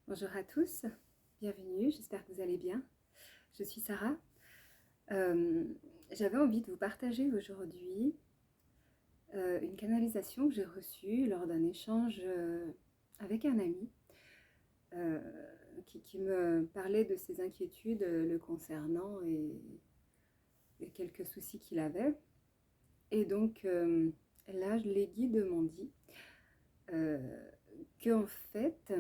Bonjour à tous, bienvenue, j'espère que vous allez bien. Je suis Sarah. J'avais envie de vous partager aujourd'hui une canalisation que j'ai reçue lors d'un échange avec un ami euh, qui me parlait de ses inquiétudes le concernant et quelques soucis qu'il avait. Et donc là, les guides m'ont dit qu'en fait,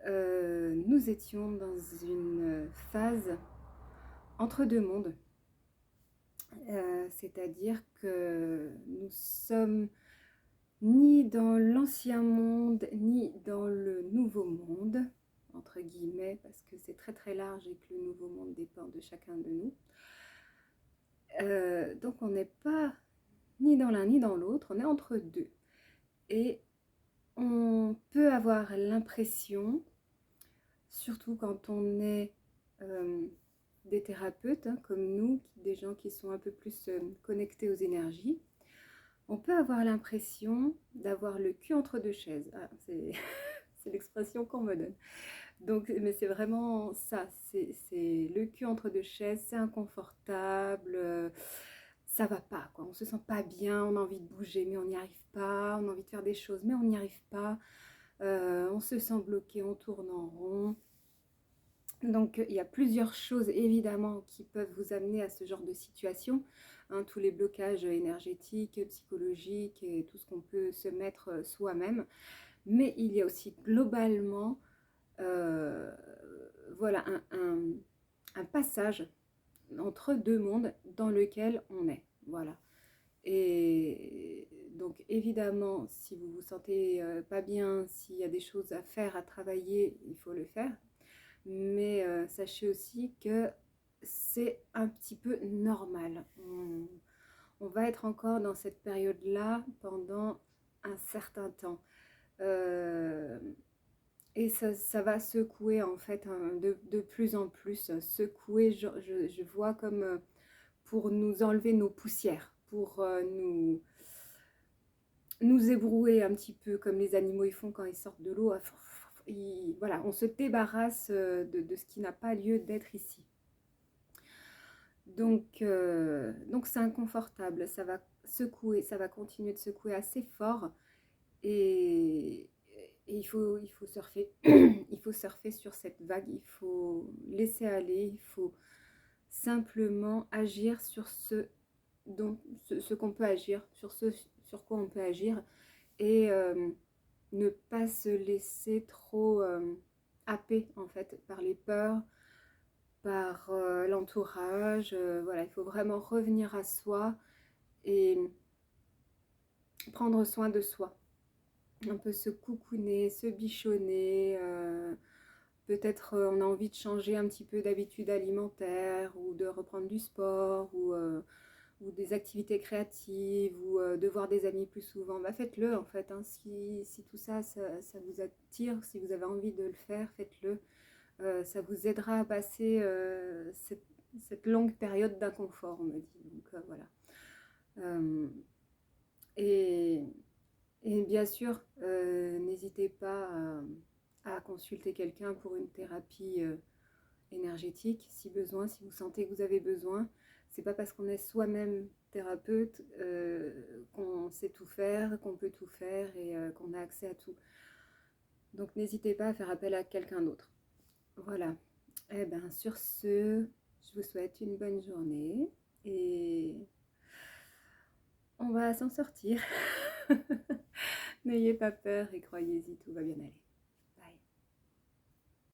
nous étions dans une phase entre deux mondes, c'est-à-dire que nous sommes ni dans l'ancien monde ni dans le nouveau monde, entre guillemets, parce que c'est très très large et que le nouveau monde dépend de chacun de nous. Donc on n'est pas ni dans l'un ni dans l'autre, on est entre deux. Et on peut avoir l'impression, surtout quand on est des thérapeutes comme nous, des gens qui sont un peu plus connectés aux énergies, on peut avoir l'impression d'avoir le cul entre deux chaises. Ah, c'est l'expression qu'on me donne. Donc, mais c'est vraiment ça, c'est le cul entre deux chaises, c'est inconfortable, ça va pas, quoi. On se sent pas bien, on a envie de bouger, mais on n'y arrive pas, on a envie de faire des choses, mais on n'y arrive pas, on se sent bloqué, on tourne en rond. Donc il y a plusieurs choses évidemment qui peuvent vous amener à ce genre de situation, hein, tous les blocages énergétiques, psychologiques et tout ce qu'on peut se mettre soi-même. Mais il y a aussi globalement voilà, un passage entre deux mondes dans lequel on est. Voilà. Et donc évidemment, si vous vous sentez pas bien, s'il y a des choses à faire, à travailler, il faut le faire. Mais sachez aussi que c'est un petit peu normal. On va être encore dans cette période-là pendant un certain temps. Et ça va secouer en fait de plus en plus. Secouer, je vois comme pour nous enlever nos poussières, pour nous ébrouer un petit peu comme les animaux ils font quand ils sortent de l'eau. Voilà, on se débarrasse de ce qui n'a pas lieu d'être ici. Donc c'est inconfortable, ça va secouer, ça va continuer de secouer assez fort et il faut surfer, il faut surfer sur cette vague, il faut laisser aller, il faut simplement agir sur ce qu'on peut agir, sur ce sur quoi on peut agir et ne pas se laisser trop happer en fait par les peurs, par l'entourage. Voilà, il faut vraiment revenir à soi et prendre soin de soi. Un peu se coucouner, se bichonner. Peut-être on a envie de changer un petit peu d'habitude alimentaire ou de reprendre du sport ou des activités créatives ou de voir des amis plus souvent. Bah, faites-le en fait, hein. Si tout ça, ça vous attire, si vous avez envie de le faire, faites-le. Ça vous aidera à passer cette longue période d'inconfort, on me dit. Donc voilà. Et, et bien sûr, n'hésitez pas à consulter quelqu'un pour une thérapie énergétique, si besoin, si vous sentez que vous avez besoin. C'est pas parce qu'on est soi-même thérapeute qu'on sait tout faire, qu'on peut tout faire et qu'on a accès à tout. Donc n'hésitez pas à faire appel à quelqu'un d'autre. Voilà. Eh bien, sur ce, je vous souhaite une bonne journée et on va s'en sortir. N'ayez pas peur et croyez-y, tout va bien aller.